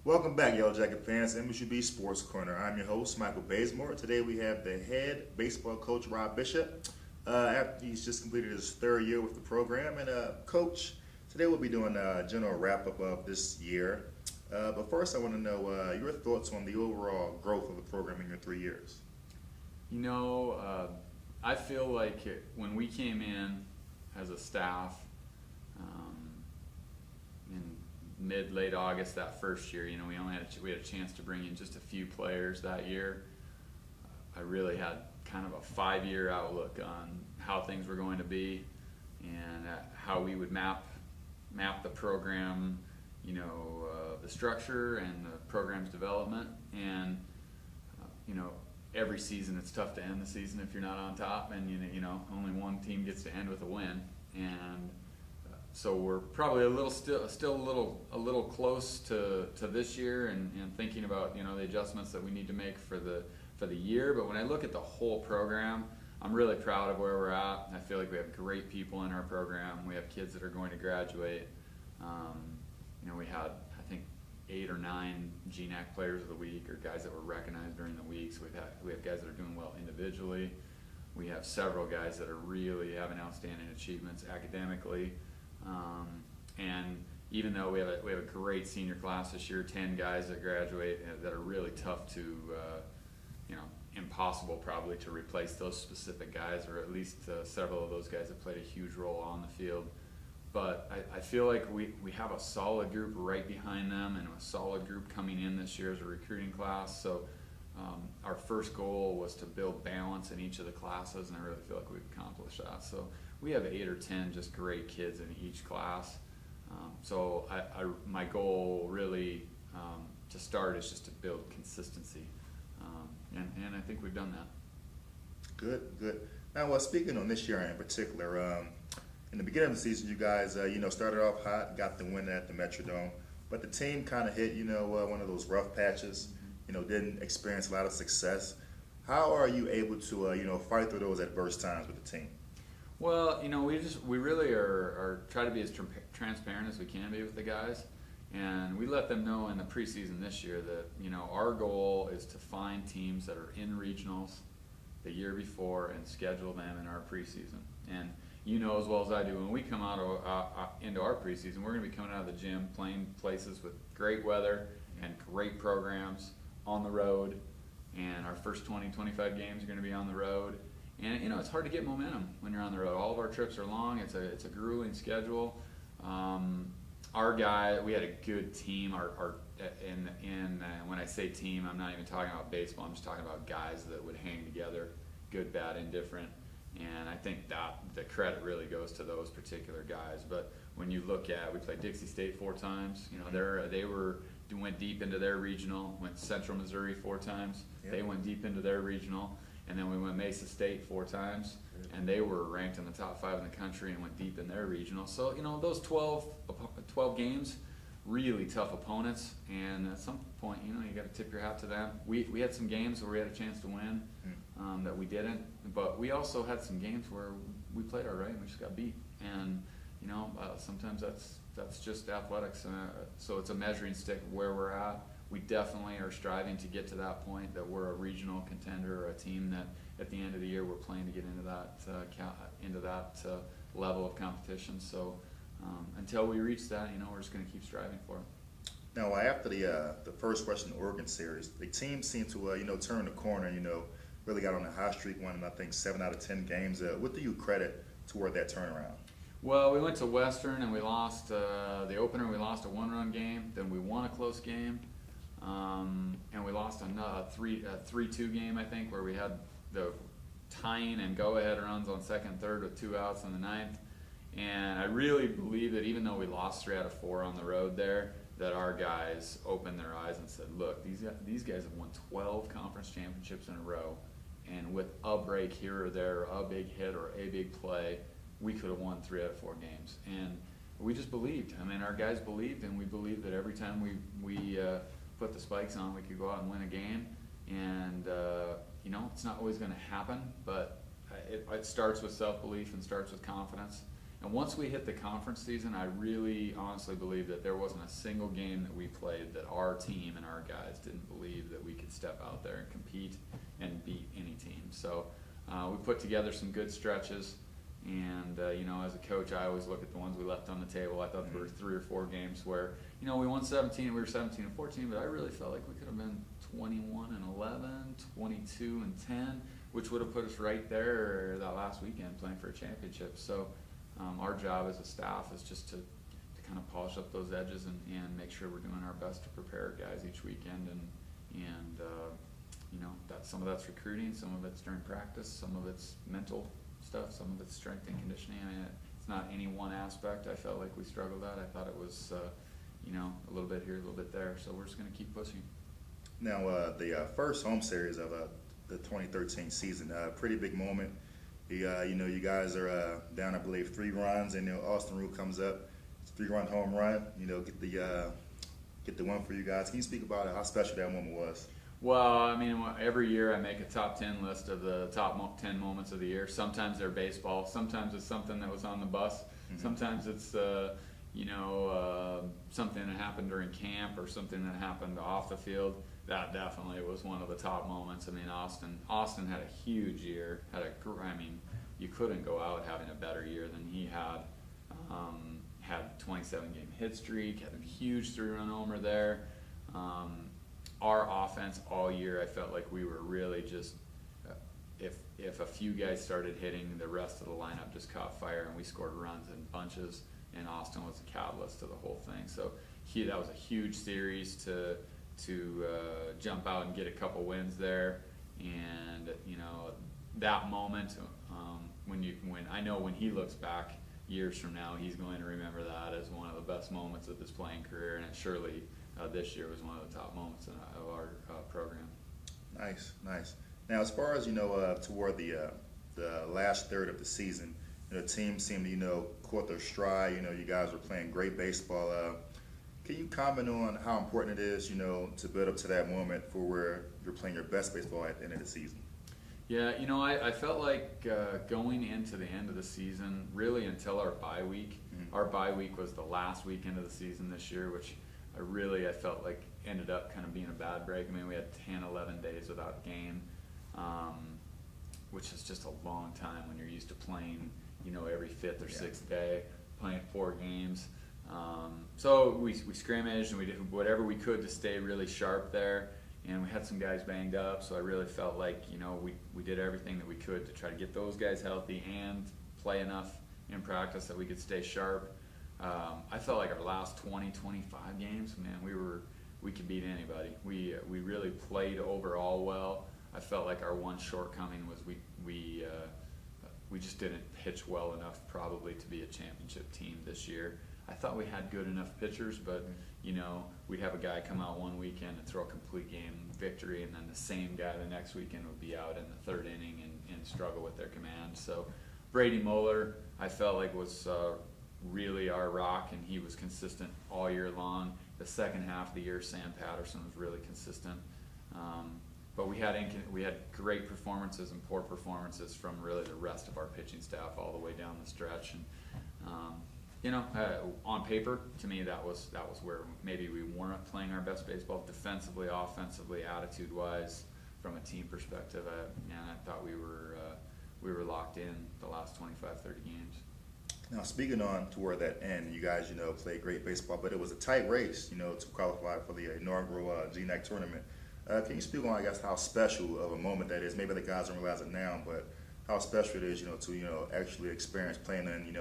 Welcome back, Yellow Jacket fans, MSUB Sports Corner. I'm your host, Michael Bazemore. Today we have the head baseball coach, Rob Bishop. After he's just completed his third year with the program. And Coach, today we'll be doing a general wrap-up of this year. But first I want to know your thoughts on the overall growth of the program in your 3 years. I feel like when we came in as a staff in late August that first year, we had a chance to bring in just a few players that year. I really had kind of a 5-year outlook on how things were going to be and how we would map the program, the structure and the program's development. And every season it's tough to end the season if you're not on top, and only one team gets to end with a win. And so we're probably still a little close to this year and thinking about the adjustments that we need to make for the year. But when I look at the whole program, I'm really proud of where we're at. I feel like we have great people in our program. We have kids that are going to graduate. We had, I think, 8 or 9 GNAC players of the week, or guys that were recognized during the week. So we have guys that are doing well individually. We have several guys that are really having outstanding achievements academically. And even though we have a great senior class this year, 10 guys that graduate that are really tough to, impossible probably to replace those specific guys, or at least several of those guys have played a huge role on the field. But I feel like we have a solid group right behind them, and a solid group coming in this year as a recruiting class. So our first goal was to build balance in each of the classes, and I really feel like we've accomplished that. So we have 8 or 10 just great kids in each class. So my goal really to start is just to build consistency, and I think we've done that. Good. Now, speaking on this year in particular, in the beginning of the season, you guys, started off hot, got the win at the Metrodome, but the team kind of hit, one of those rough patches. Didn't experience a lot of success. How are you able to, fight through those adverse times with the team? Well, we really are try to be as transparent as we can be with the guys, and we let them know in the preseason this year that our goal is to find teams that are in regionals the year before and schedule them in our preseason. And as well as I do, when we come out into our preseason, we're going to be coming out of the gym playing places with great weather and great programs on the road, and our first 20-25 games are going to be on the road. And it's hard to get momentum when you're on the road. All of our trips are long. It's a grueling schedule. We had a good team. When I say team, I'm not even talking about baseball. I'm just talking about guys that would hang together, good, bad, indifferent. And I think that the credit really goes to those particular guys. But when you look at, we played Dixie State 4 times. They went deep into their regional. Went Central Missouri 4 times. Yep. They went deep into their regional. And then we went Mesa State 4 times, and they were ranked in the top 5 in the country and went deep in their regional. So those 12 games, really tough opponents. And at some point, you got to tip your hat to them. We had some games where we had a chance to win that we didn't, but we also had some games where we played all right and we just got beat. And sometimes that's just athletics. So it's a measuring stick of where we're at. We definitely are striving to get to that point that we're a regional contender, or a team that at the end of the year we're playing to get into that level of competition. So until we reach that, we're just going to keep striving for it. Now, after the first Western Oregon series, the team seemed to turn the corner. Really got on a hot streak, won I think 7 out of 10 games. What do you credit toward that turnaround? Well, we went to Western and we lost the opener. We lost a 1-run game. Then we won a close game. And we lost a 3-2 game, I think, where we had the tying and go-ahead runs on second and third with 2 outs in the 9th. And I really believe that even though we lost 3 out of 4 on the road there, that our guys opened their eyes and said, look, these guys have won 12 conference championships in a row, and with a break here or there, a big hit or a big play, we could have won 3 out of 4 games. And we just believed. Our guys believed, and we believed that every time we put the spikes on, we could go out and win a game. And it's not always going to happen, but it starts with self-belief and starts with confidence. And once we hit the conference season, I really honestly believe that there wasn't a single game that we played that our team and our guys didn't believe that we could step out there and compete and beat any team. So we put together some good stretches. And, as a coach, I always look at the ones we left on the table. I thought there were 3 or 4 games where, we won 17, we were 17-14, but I really felt like we could have been 21-11, 22-10, which would have put us right there that last weekend playing for a championship. So our job as a staff is just to kind of polish up those edges and make sure we're doing our best to prepare guys each weekend. And that some of that's recruiting, some of it's during practice, some of it's mental stuff, some of it's strength and conditioning. I mean, it's not any one aspect I felt like we struggled at. I thought it was, a little bit here, a little bit there. So we're just going to keep pushing. Now, the first home series of the 2013 season, pretty big moment. You guys are down, I believe, 3 runs, and Austin Root comes up, 3-run home run. Get the one for you guys. Can you speak about how special that moment was? Well, I mean, every year I make a top 10 list of the top 10 moments of the year. Sometimes they're baseball. Sometimes it's something that was on the bus. Mm-hmm. Sometimes it's, something that happened during camp or something that happened off the field. That definitely was one of the top moments. I mean, Austin had a huge year. You couldn't go out having a better year than he had. Had 27-game hit streak, had a huge 3-run homer there. Our offense all year, I felt like we were really just, if a few guys started hitting, the rest of the lineup just caught fire, and we scored runs in bunches, and Austin was the catalyst to the whole thing. So that was a huge series to jump out and get a couple wins there. And that moment, when I know when he looks back years from now, he's going to remember that as one of the best moments of his playing career, and it surely this year was one of the top moments of our program. Nice. Now, as far as toward the last third of the season, the team seemed to caught their stride. You guys were playing great baseball. Can you comment on how important it is, to build up to that moment for where you're playing your best baseball at the end of the season? Yeah, I felt like going into the end of the season, really until our bye week. Mm-hmm. Our bye week was the last weekend of the season this year, which I felt like ended up kind of being a bad break. I mean, we had 10, 11 days without a game, which is just a long time when you're used to playing, every 5th or 6th day, playing 4 games. So we scrimmaged and we did whatever we could to stay really sharp there. And we had some guys banged up, so I really felt like, we did everything that we could to try to get those guys healthy and play enough in practice that we could stay sharp. I felt like our last 20, 25 games, man, we could beat anybody. We really played overall well. I felt like our one shortcoming was we just didn't pitch well enough probably to be a championship team this year. I thought we had good enough pitchers, but we'd have a guy come out one weekend and throw a complete game victory, and then the same guy the next weekend would be out in the 3rd inning and struggle with their command. So Brady Moeller, I felt like was really our rock, and he was consistent all year long. The second half of the year, Sam Patterson was really consistent. But we had great performances and poor performances from really the rest of our pitching staff all the way down the stretch. And on paper, to me, that was where maybe we weren't playing our best baseball defensively, offensively, attitude-wise, from a team perspective. I thought we were locked in the last 25, 30 games. Now, speaking on toward that end, you guys, played great baseball, but it was a tight race, to qualify for the inaugural GNAC tournament. Can you speak on, I guess, how special of a moment that is? Maybe the guys don't realize it now, but how special it is, to actually experience playing in,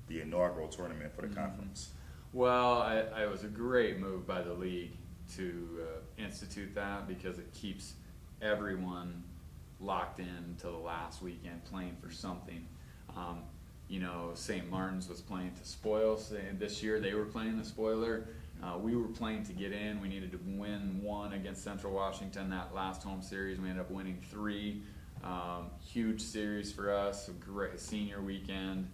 the inaugural tournament for the conference. Well, it was a great move by the league to institute that, because it keeps everyone locked in till the last weekend playing for something. St. Martin's was playing to spoil, and this year they were playing the spoiler. We were playing to get in. We needed to win 1 against Central Washington that last home series. We ended up winning 3. Huge series for us, a great senior weekend.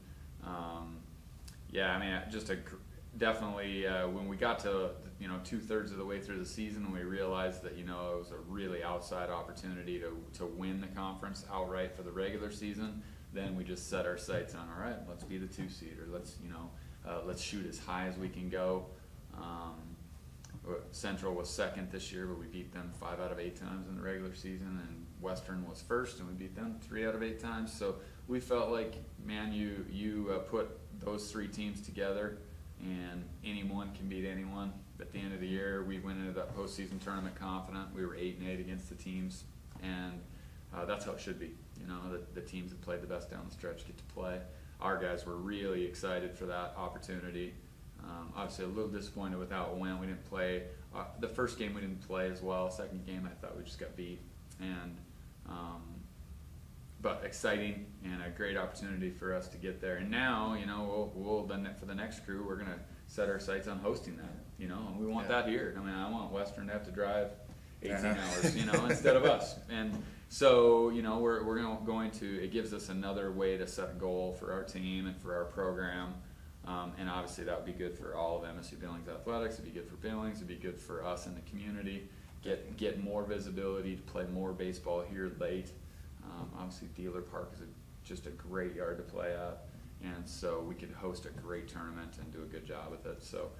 Definitely when we got to 2/3 of the way through the season, we realized that it was a really outside opportunity to win the conference outright for the regular season. then we just set our sights on, all right, let's be the 2 seed, or let's shoot as high as we can go. Central was second this year, but we beat them 5 out of 8 times in the regular season, and Western was first, and we beat them 3 out of 8 times. So we felt like, man, you put those 3 teams together, and anyone can beat anyone. At the end of the year, we went into that postseason tournament confident. We were 8-8 against the teams, and that's how it should be. The teams that played the best down the stretch get to play. Our guys were really excited for that opportunity. Obviously a little disappointed with how it went. We didn't play the first game. We didn't play as well. Second game, I thought we just got beat. And but exciting and a great opportunity for us to get there. And now, we'll then for the next crew, we're gonna set our sights on hosting that. And we want that here. I want Western to have to drive 18 hours, instead of us. And so, we're going to. It gives us another way to set a goal for our team and for our program. And obviously that would be good for all of MSU Billings Athletics. It'd be good for Billings. It'd be good for us in the community. Get more visibility to play more baseball here late. Obviously Dealer Park is just a great yard to play at, and so we could host a great tournament and do a good job with it. So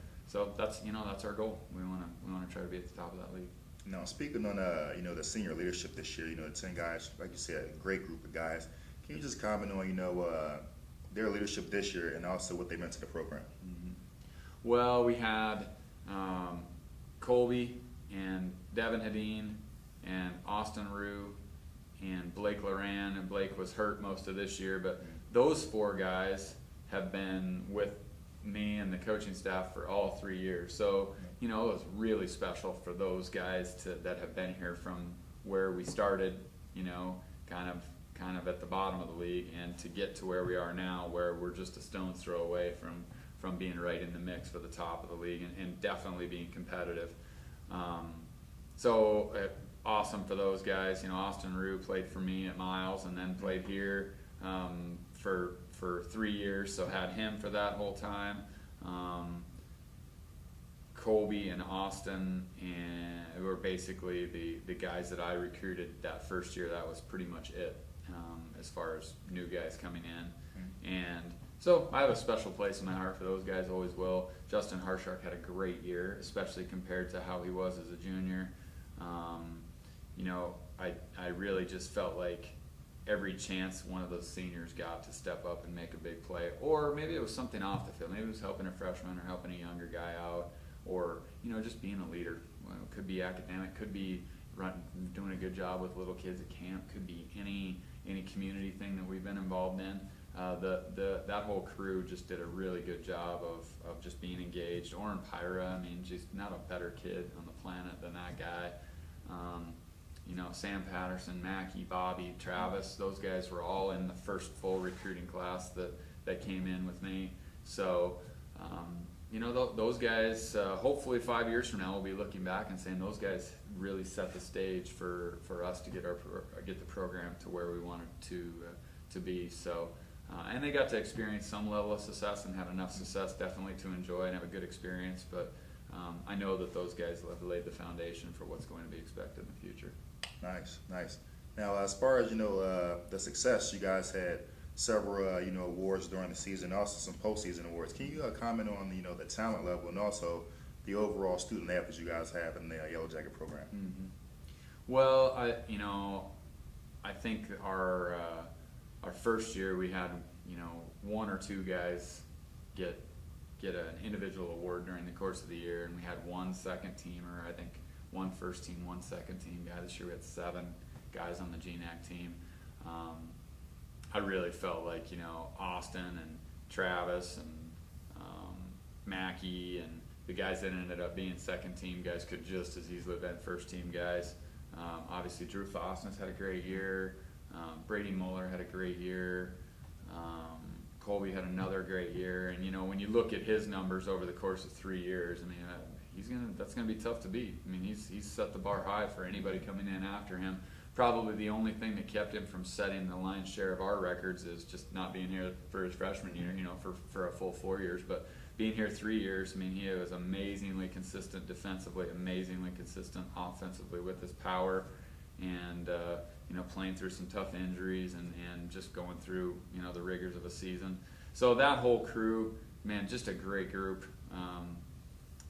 that's our goal. We want to try to be at the top of that league. Now, speaking on the senior leadership this year, the 10 guys, like you said, a great group of guys. Can you just comment on their leadership this year and also what they meant to the program? Mm-hmm. Well, we had Colby and Devin Hedin and Austin Rue and Blake Loran, and Blake was hurt most of this year, but those 4 guys have been with me and the coaching staff for all 3 years. So, it was really special for those guys that have been here from where we started, kind of at the bottom of the league, and to get to where we are now, where we're just a stone's throw away from being right in the mix for the top of the league, and definitely being competitive. Awesome for those guys. Austin Rue played for me at Miles and then played here for 3 years, so had him for that whole time. Colby and Austin and were basically the guys that I recruited that first year. That was pretty much it as far as new guys coming in. And so I have a special place in my heart for those guys, always will. Justin Harshark had a great year, especially compared to how he was as a junior. I really just felt like every chance one of those seniors got to step up and make a big play, or maybe it was something off the field. Maybe it was helping a freshman or helping a younger guy out, or just being a leader. Well, it could be academic, could be doing a good job with little kids at camp, could be any community thing that we've been involved in. That whole crew just did a really good job of just being engaged. Oren Pyra, just not a better kid on the planet than that guy. Sam Patterson, Mackey, Bobby, Travis, those guys were all in the first full recruiting class that came in with me. So, those guys, hopefully 5 years from now, we'll be looking back and saying those guys really set the stage for us to get the program to where we wanted to be. So, and they got to experience some level of success and had enough success definitely to enjoy and have a good experience. But I know that those guys have laid the foundation for what's going to be expected in the future. Nice. Now, as far as the success, you guys had several awards during the season, also some postseason awards. Can you comment on the talent level and also the overall student athletes you guys have in the Yellow Jacket program? Mm-hmm. Well, I think our first year we had 1 or 2 guys get an individual award during the course of the year, and we had 1 second teamer. I think 1 first team, 1 second team guy. This year we had 7 guys on the GNAC team. I really felt like Austin and Travis and Mackey and the guys that ended up being second team guys could just as easily have been first team guys. Obviously Drew Fosnes had a great year. Brady Muller had a great year. Colby had another great year, and when you look at his numbers over the course of 3 years, that's gonna be tough to beat. He's set the bar high for anybody coming in after him. Probably the only thing that kept him from setting the lion's share of our records is just not being here for his freshman year, for a full 4 years. But being here 3 years, he was amazingly consistent defensively, amazingly consistent offensively with his power, and playing through some tough injuries and just going through, the rigors of a season. So that whole crew, man, just a great group,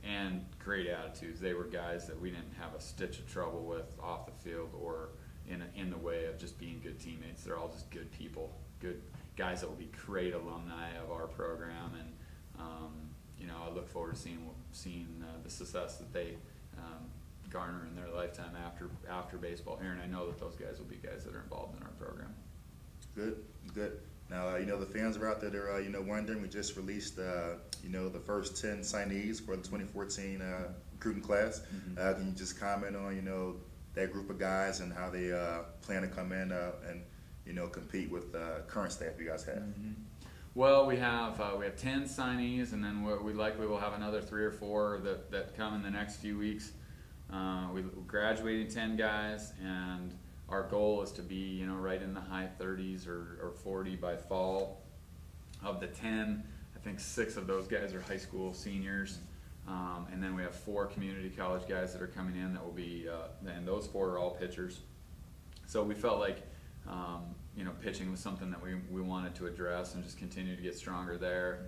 and great attitudes. They were guys that we didn't have a stitch of trouble with off the field or in the way of just being good teammates. They're all just good people, good guys that will be great alumni of our program, and I look forward to seeing the success that they garner in their lifetime after baseball here, and I know that those guys will be guys that are involved in our program. Good. Now, the fans are out there, they're, wondering, we just released, the first 10 signees for the 2014 recruiting class. Mm-hmm. Can you just comment on, that group of guys and how they plan to come in and, compete with current staff you guys have? Mm-hmm. Well, we have 10 signees, and then we likely will have another 3 or 4 that come in the next few weeks. We're graduating 10 guys, and our goal is to be, right in the high 30s or 40 by fall. Of the 10, I think 6 of those guys are high school seniors, and then we have 4 community college guys that are coming in that will be, and those 4 are all pitchers. So we felt like, pitching was something that we wanted to address and just continue to get stronger there.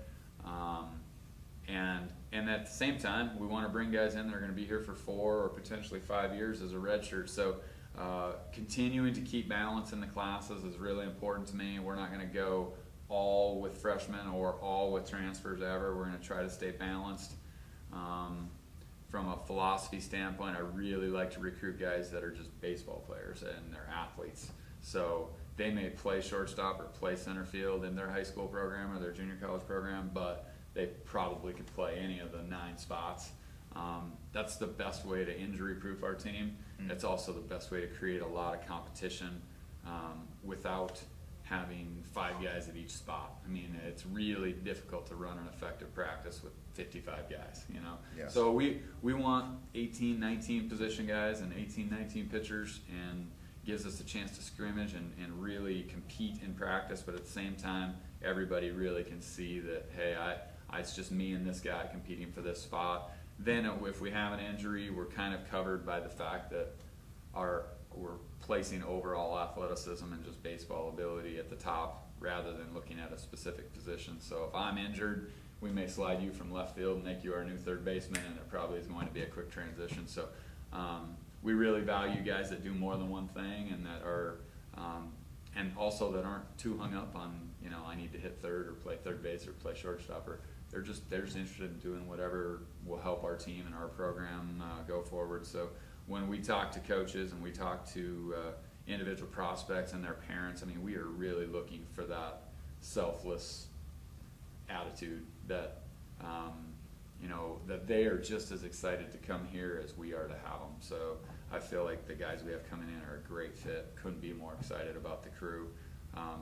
And at the same time, we want to bring guys in that are going to be here for 4 or potentially 5 years as a redshirt. So continuing to keep balance in the classes is really important to me. We're not going to go all with freshmen or all with transfers ever. We're going to try to stay balanced. From a philosophy standpoint, I really like to recruit guys that are just baseball players and they're athletes. So they may play shortstop or play center field in their high school program or their junior college program, but they probably could play any of the 9 spots. That's the best way to injury-proof our team. It's also the best way to create a lot of competition without having 5 guys at each spot. I mean, it's really difficult to run an effective practice with 55 guys, Yes. So we want 18, 19 position guys and 18, 19 pitchers, and gives us a chance to scrimmage and really compete in practice, but at the same time, everybody really can see that, hey, it's just me and this guy competing for this spot. Then if we have an injury, we're kind of covered by the fact that we're placing overall athleticism and just baseball ability at the top rather than looking at a specific position. So if I'm injured, we may slide you from left field and make you our new third baseman, and it probably is going to be a quick transition. So we really value guys that do more than one thing and that are and also that aren't too hung up on, I need to hit third or play third base or play shortstop, or they're just interested in doing whatever will help our team and our program go forward. So when we talk to coaches and we talk to individual prospects and their parents, I mean, we are really looking for that selfless attitude that that they are just as excited to come here as we are to have them. So I feel like the guys we have coming in are a great fit. Couldn't be more excited about the crew.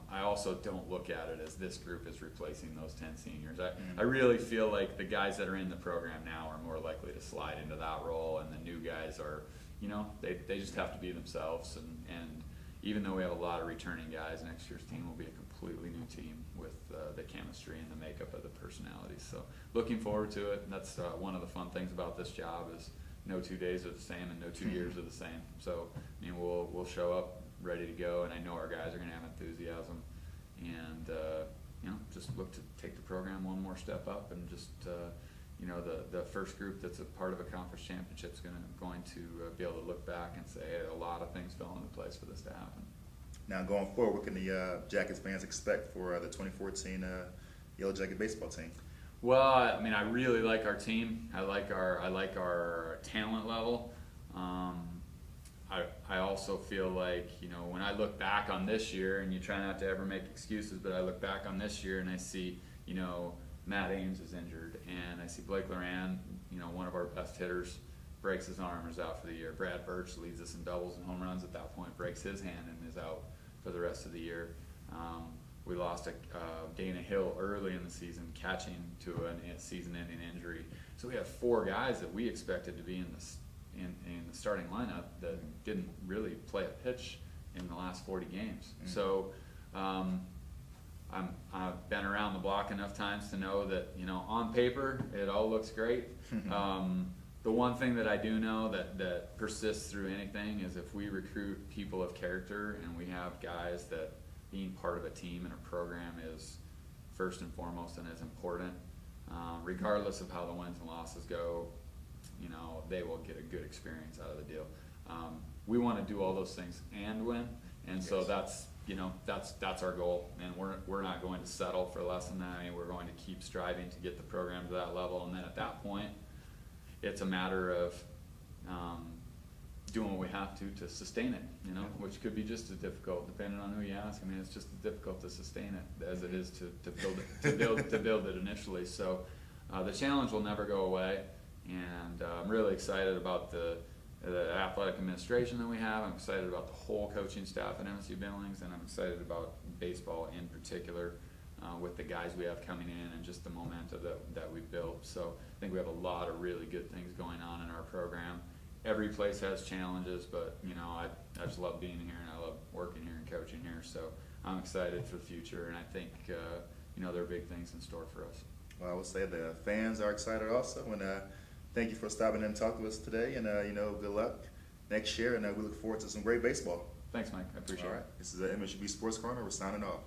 I also don't look at it as this group is replacing those 10 seniors. I really feel like the guys that are in the program now are more likely to slide into that role, and the new guys are, they just have to be themselves. And even though we have a lot of returning guys, next year's team will be a completely new team with the chemistry and the makeup of the personalities. So looking forward to it. That's one of the fun things about this job is no 2 days are the same and no 2 years are the same. So we'll show up ready to go, and I know our guys are going to have enthusiasm, and just look to take the program one more step up, and just the first group that's a part of a conference championship is going to be able to look back and say, hey, a lot of things fell into place for this to happen. Now, going forward, what can the Jackets fans expect for the 2014 Yellow Jacket baseball team? Well, I really like our team. I like our talent level. I also feel like, when I look back on this year, and you try not to ever make excuses, but I look back on this year and I see, Matt Ames is injured, and I see Blake Loran, one of our best hitters, breaks his arm and is out for the year. Brad Birch leads us in doubles and home runs at that point, breaks his hand and is out for the rest of the year. We lost Dana Hill early in the season, catching to a season-ending injury. So we have 4 guys that we expected to be in the starting lineup that didn't really play a pitch in the last 40 games. So I've been around the block enough times to know that, on paper it all looks great, The one thing that I do know that persists through anything is if we recruit people of character and we have guys that being part of a team and a program is first and foremost and is important, regardless of how the wins and losses go, you know, they will get a good experience out of the deal. We want to do all those things and win, and so that's, you know, that's our goal, and we're not going to settle for less than that. I mean, we're going to keep striving to get the program to that level, and then at that point, it's a matter of doing what we have to sustain it, you know, which could be just as difficult depending on who you ask. I mean, it's just as difficult to sustain it as it is to build it initially. So the challenge will never go away, and I'm really excited about the athletic administration that we have. I'm excited about the whole coaching staff at MSU Billings, and I'm excited about baseball in particular with the guys we have coming in and just the momentum that we've built. So I think we have a lot of really good things going on in our program. Every place has challenges, but you know, I just love being here, and I love working here and coaching here. So I'm excited for the future, and I think you know, there are big things in store for us. Well, I would say the fans are excited also, and thank you for stopping in and talking with us today, and you know, good luck next year, and we look forward to some great baseball. Thanks, Mike. I appreciate it. All right, this is the MSUB Sports Corner. We're signing off.